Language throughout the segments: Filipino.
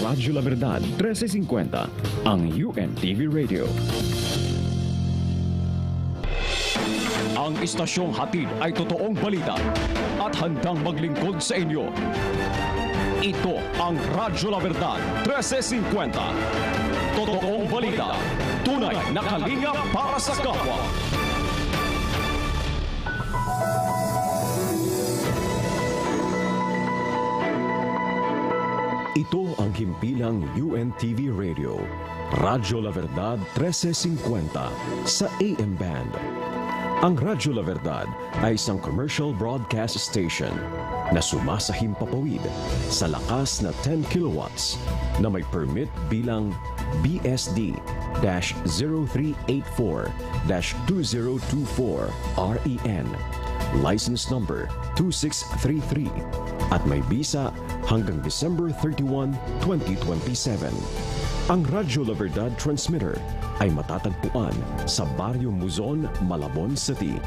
Radyo La Verdad 1350, ang UNTV Radio. Ang istasyong hatid ay totoong balita at handang maglingkod sa inyo. Ito ang Radyo La Verdad 1350. Totoong balita, tunay na kalingap para sa kapwa. Ito ang himpilang UNTV Radio, Radyo La Verdad 1350 sa AM Band. Ang Radyo La Verdad ay isang commercial broadcast station na sumasahim papawid sa lakas na 10 kilowatts na may permit bilang BSD-0384-2024 REN, license number 2633 at may bisa hanggang December 31, 2027. Ang Radyo La Verdad transmitter ay matatagpuan sa Barrio Muzon, Malabon City.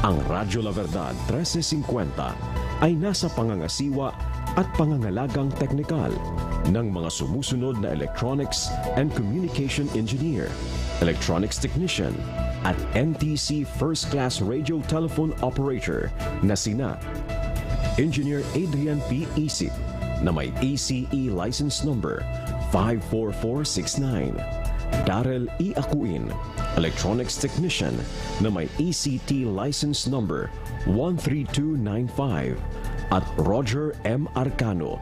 Ang Radyo La Verdad 1350 ay nasa pangangasiwa at pangangalagang teknikal ng mga sumusunod na electronics and communication engineer, electronics technician, at NTC First Class Radio Telephone Operator na sina Engineer Adrian P. Isip na may ACE license number 54469, Darrell E. Acuin, Electronics Technician na may ACT license number 13295, at Roger M. Arcano,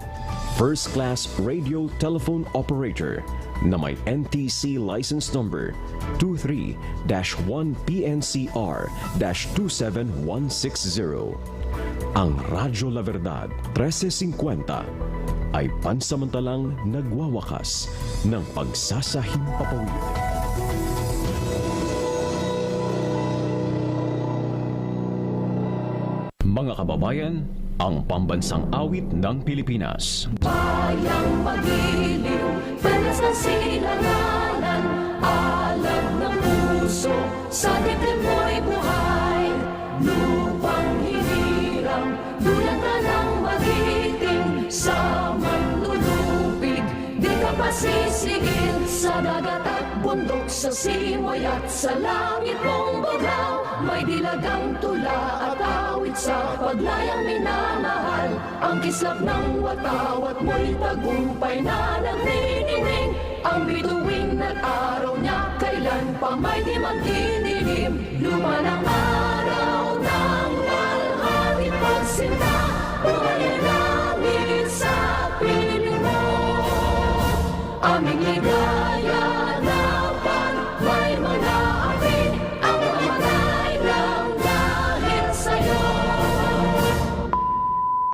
First Class Radio Telephone Operator na may NTC license number 23-1PNCR-27160. Ang Radyo La Verdad 1350 ay pansamantalang nagwawakas ng pagsasahim papawid. Mga kababayan, ang pambansang awit ng Pilipinas. Bayang magiliw, balas ng silanganan, alam ng puso, sa dibdib mo'y buhay. Lupang hinirang, dulang ka ng magiting, sa manlulupig, di ka pasisigil, sa dagat at bundok, sa simoy at sa langit mong baglaw. May dilagang tula at awit sa paglayang minamahal. Ang kislap ng watawat mo'y tagumpay na nagniningning. Ang bituin at araw niya kailan pa may di magdidilim. Luma ng araw ng malhati pagsinta, buhay namin sa piling mo. Aming ligaya na